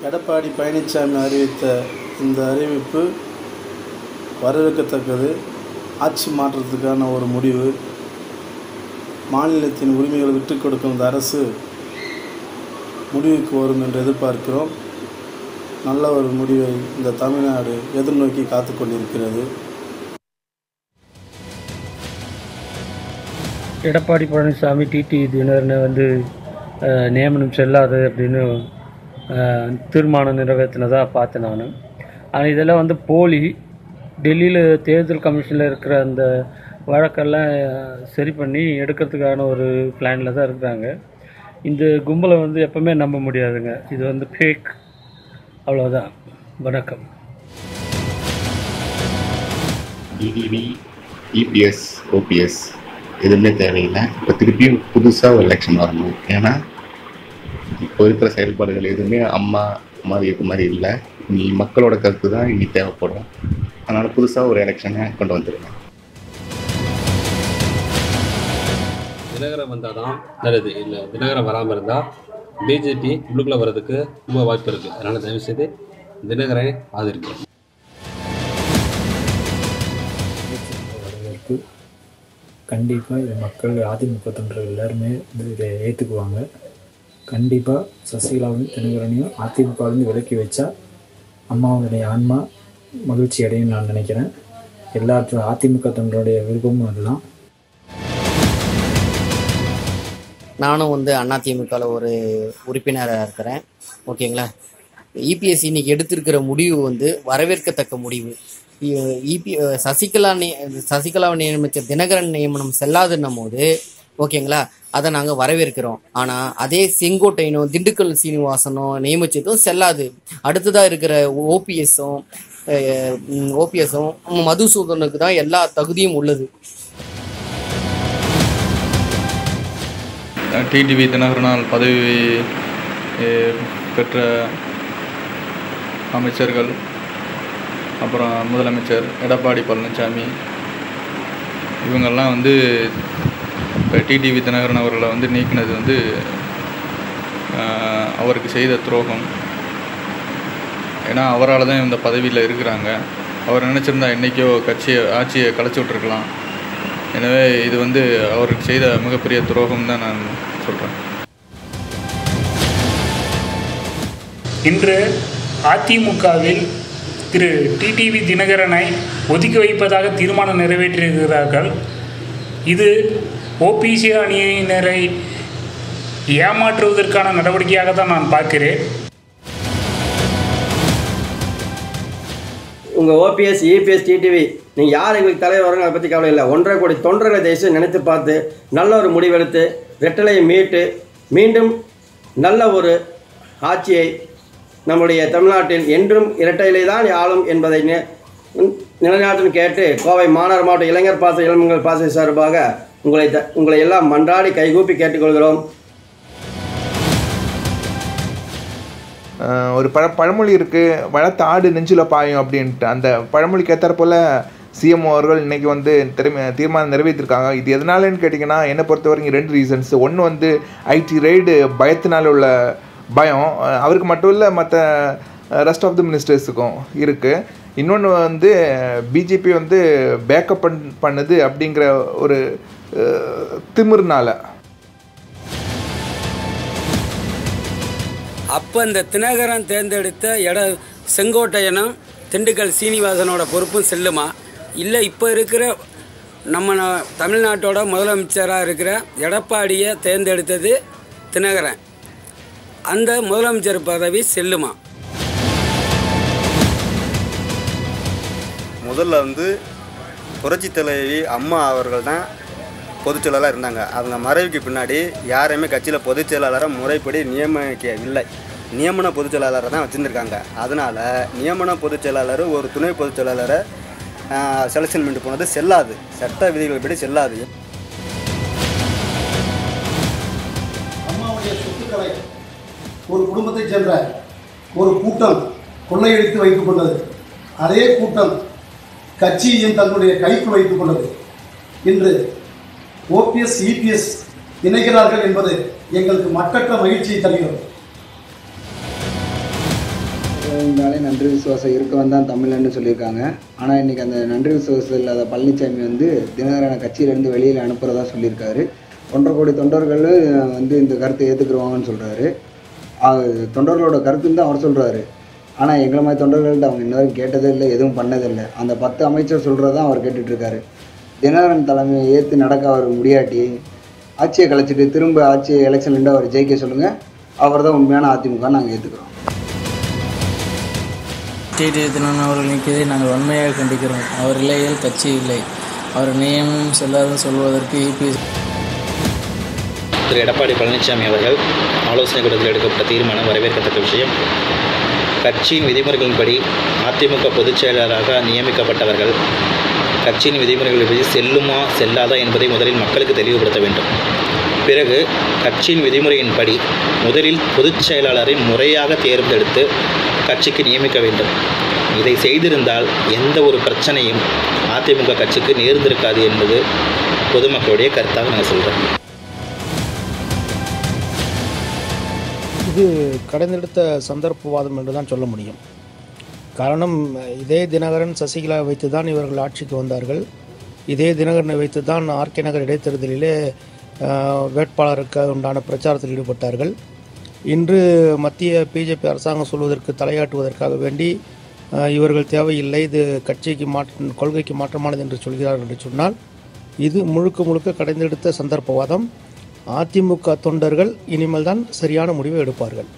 எடப்பாடி பழனிசாமி அறிவித்த இந்த அறிவிப்பு வரவேற்கத்தக்கது. ஆட்சி மாற்றத்துக்கான ஒரு முடிவு. மாநிலத்தின் உரிமைகளை விட்டுக் கொடுக்கும் இந்த அரசு முடிவுக்கு வரும் என்று எதிர்பார்க்கிறோம். நல்ல ஒரு முடிவை இந்த தமிழ்நாடு எதிர்நோக்கி காத்து கொண்டிருக்கிறது. எடப்பாடி பழனிசாமி டிடி தினகரனை நியமனம் செல்லாது அப்படின்னு தீர்மானம் நிறைவேற்றினதாக பார்த்தேன் நான். ஆனால் இதெல்லாம் போலி. டெல்லியில் தேர்தல் கமிஷனில் இருக்கிற அந்த வழக்கெல்லாம் சரி பண்ணி எடுக்கிறதுக்கான ஒரு பிளானில் தான் இருக்கிறாங்க. இந்த கும்பலை எப்பவுமே நம்ப முடியாதுங்க. இது ஃபேக். அவ்வளோதான். வணக்கம். டிடிவி, இபிஎஸ், ஓபிஎஸ் எதுவுமே தேவையில்லை. இப்போ திருப்பியும் புதுசாக ஒரு எலெக்ஷன் வரணும். ஏன்னா இப்போ இருக்கிற செயல்பாடுகள் எதுவுமே அம்மா இருக்க மாதிரி இல்லை. நீ மக்களோட கருத்து தான் இனி தேவைப்படும். அதனால் புதுசாக ஒரு எலெக்ஷனை கொண்டு வந்துருங்க. தினகரன் வந்தால் தான் நல்லது. இல்லை தினகரன் வராமல் இருந்தால் பிஜேபி உள்ளுக்குள்ளே வர்றதுக்கு ரொம்ப வாய்ப்பு இருக்குது. அதனால் தயவுசெய்து தினகரனை ஆதரிக்கிறோம். வரவேற்பு. கண்டிப்பாக இது மக்கள் அதிமுக தொண்டர்கள் எல்லாருமே இதை ஏற்றுக்குவாங்க. கண்டிப்பாக சசிகலாவையும் தினகரனையும் அதிமுகவிலேருந்து விலக்கி வச்சா அம்மாவுடைய ஆன்மா மகிழ்ச்சி அடையும் நான் நினைக்கிறேன். எல்லாத்தையும் அதிமுக தொண்டருடைய விருப்பமும் அதுதான். நானும் அதிமுகவில் ஒரு உறுப்பினராக இருக்கிறேன். ஓகேங்களா. இபிஎஸ் இன்னைக்கு எடுத்திருக்கிற முடிவு வரவேற்கத்தக்க முடிவு. சசிகலாவை நியமித்த தினகரன் நியமனம் செல்லாதுன்னும் போது ஓகேங்களா, அதை நாங்கள் வரவேற்கிறோம். ஆனால் அதே செங்கோட்டையனும் திண்டுக்கல் சீனிவாசனும் நியமிச்சதும் செல்லாது. அடுத்ததாக இருக்கிற ஓபிஎஸும் மதுசூதனுக்கு தான் எல்லா தகுதியும் உள்ளது. டிடிவி தினகரனால் பதவி பெற்ற அமைச்சர்கள், அப்புறம் முதலமைச்சர் எடப்பாடி பழனிசாமி இவங்கெல்லாம் இப்போ டிடிவி தினகரன் அவர்களை நீக்கினது அவருக்கு செய்த துரோகம். ஏன்னா அவரால் தான் இந்த பதவியில் இருக்கிறாங்க. அவர் நினச்சிருந்தா என்றைக்கோ ஆட்சியை கலைச்சி விட்டுருக்கலாம். எனவே இது அவருக்கு செய்த மிகப்பெரிய துரோகம் தான் நான் சொல்கிறேன். இன்று அதிமுகவில் திரு டிடிவி தினகரனை ஒதுக்கி வைப்பதாக தீர்மானம் நிறைவேற்றியிருக்கிறார்கள். இது ஓபிசி அணியினரை ஏமாற்றுவதற்கான நடவடிக்கையாக தான் நான் பார்க்கிறேன். உங்கள் ஓபிஎஸ், இபிஎஸ், டிடிவி நீங்கள் யார் எங்களுக்கு தலைவர் வராங்க அதை பற்றி கவலை இல்லை. 1.5 கோடி தொண்டர்களை தேசம் நினைத்து பார்த்து நல்ல ஒரு முடிவெடுத்து ரெட்டலையை மீட்டு மீண்டும் நல்ல ஒரு ஆட்சியை நம்முடைய தமிழ்நாட்டில் என்றும் இரட்டையிலே தான் ஆளும் என்பதை நிலைநாட்டும் கேட்டு கோவை மாநகர் மாவட்ட இளைஞர் பாச இளமங்கள் பாச சார்பாக உங்களை எல்லாம் மன்றாடி கைகூப்பி கேட்டுக்கொள்கிறோம். ஒரு பழமொழி இருக்குது, வளர்த்த ஆடு நெஞ்சில் பாயும் அப்படின்ட்டு. அந்த பழமொழிக்கு ஏற்ற போல் சிஎம் அவர்கள் இன்றைக்கி தீர்மானம் நிறைவேற்றிருக்காங்க. இது எதனாலன்னு கேட்டிங்கன்னா, என்னை பொறுத்த வரைக்கும் 2 ரீசன்ஸ். ஒன்று ஐடி ரெய்டு பயத்தினால் உள்ள பயம் அவருக்கு மட்டும் இல்லை, மற்ற ரெஸ்ட் ஆஃப் த மினிஸ்டர்ஸுக்கும் இருக்குது. இன்னொன்று பிஜேபி பேக்கப் பண்ணுது அப்படிங்கிற ஒரு திமிர்னால. அப்போ இந்த தினகரன் தேர்ந்தெடுத்த செங்கோட்டையனும் திண்டுக்கல் சீனிவாசனோட பொறுப்பும் செல்லுமா? இல்லை இப்போ இருக்கிற நம்ம தமிழ்நாட்டோட முதலமைச்சராக இருக்கிற எடப்பாடியை தேர்ந்தெடுத்தது தினகரன், அந்த முதலமைச்சர் பதவி செல்லுமா? முதல்ல புரட்சி தலைவி அம்மா அவர்கள் தான் பொதுச் செயலாளராக இருந்தாங்க. அவங்க மறைவுக்கு பின்னாடி யாரையுமே கட்சியில் பொதுச் செயலாளரை முறைப்படி நியமிக்கவில்லை. நியமன பொதுச் செயலாளரை தான் வச்சுருந்துருக்காங்க. அதனால் நியமன பொதுச் செயலாளர் ஒரு துணை பொதுச் செயலாளரை செலெக்ஷன் பண்ணிட்டு போனது செல்லாது, சட்ட விதிகள் படி செல்லாது. அம்மாவுடைய சொத்துக்களை ஒரு குடும்பத்தைச் சேர்ந்த ஒரு கூட்டம் கொள்ளையடித்து வைத்துக் கொண்டது. அதே கூட்டம் கட்சியையும் தன்னுடைய கைக்கு வைத்துக் கொண்டது. இன்று ஓபிஎஸ், இபிஎஸ் இணைகிறார்கள் என்பது எங்களுக்கு மட்டற்ற மகிழ்ச்சியை தருகிறது. இருந்தாலே நன்றி விசுவாசம் இருக்கவன் தான் தமிழன்னு சொல்லியிருக்காங்க. ஆனால் இன்றைக்கி அந்த நன்றி விசுவாசம் இல்லாத பழனிசாமி வந்து தினகரனை கட்சியிலேருந்து வெளியில் அனுப்புகிறதா சொல்லியிருக்காரு. 1.5 கோடி தொண்டர்களும் வந்து இந்த கருத்தை ஏற்றுக்குருவாங்கன்னு சொல்கிறாரு. தொண்டர்களோட கருத்துன்னு தான் அவர் சொல்கிறாரு. ஆனால் எங்களை மாதிரி தொண்டர்கள்ட்ட அவங்க இன்ன வரைக்கும் கேட்டதே இல்லை, எதுவும் பண்ணதில்லை. அந்த 10 அமைச்சர் சொல்கிறதான் அவர் கேட்டுட்ருக்காரு. தினகரன் தலைமையை ஏற்று நடக்க அவர் முடியாட்டி ஆட்சியை கலைச்சிட்டு திரும்ப ஆட்சியை எலெக்ஷன்லேருந்து அவர் ஜெயிக்க சொல்லுங்கள். அவர் தான் உண்மையான அதிமுக நாங்கள் ஏற்றுக்கிறோம். டிடிவி தினகரன் அவர்கள் நீக்கியதை நாங்கள் வன்மையாக கண்டிக்கிறோம். அவர் இல்லையில் கட்சி இல்லை. அவர் நியமனம் செல்லாத சொல்வதற்கு இபிஎஸ் திரு எடப்பாடி பழனிசாமி அவர்கள் ஆலோசனை கூட்டத்தில் எடுக்கப்பட்ட தீர்மானம் வரவேற்கத்தக்க விஷயம். கட்சியின் விதிமுறைகளின்படி அதிமுக பொதுச் செயலாளராக நியமிக்கப்பட்டவர்கள் கட்சியின் விதிமுறைகளின்படி செல்லுமா செல்லாதா என்பதை முதலில் மக்களுக்கு தெளிவுபடுத்த வேண்டும். பிறகு கட்சியின் விதிமுறையின்படி முதலில் பொதுச் செயலாளரை முறையாக தேர்ந்தெடுத்து கட்சிக்கு நியமிக்க வேண்டும். இதை செய்திருந்தால் எந்த ஒரு பிரச்சனையும் அதிமுக கட்சிக்கு நேர்ந்திருக்காது என்பது பொதுமக்களுடைய கருத்தாக நான் சொல்கிறேன். இது கடைந்தெடுத்த சந்தர்ப்பவாதம் என்று தான் சொல்ல முடியும். காரணம், இதே தினகரன் சசிகலா வைத்து தான் இவர்கள் ஆட்சிக்கு வந்தார்கள். இதே தினகரனை வைத்து தான் ஆர்கே நகர் இடைத்தேர்தலிலே வேட்பாளருக்கு உண்டான பிரச்சாரத்தில் ஈடுபட்டார்கள். இன்று மத்திய பிஜேபி அரசாங்கம் சொல்வதற்கு தலையாட்டுவதற்காக வேண்டி இவர்கள் தேவையில்லை, இது கட்சிக்கு கொள்கைக்கு மாற்றமானது என்று சொல்கிறார்கள் என்று சொன்னால் இது முழுக்க கடைந்தெடுத்த சந்தர்ப்பவாதம். அதிமுக தொண்டர்கள் இனிமேல் தான் சரியான முடிவை எடுப்பார்கள்.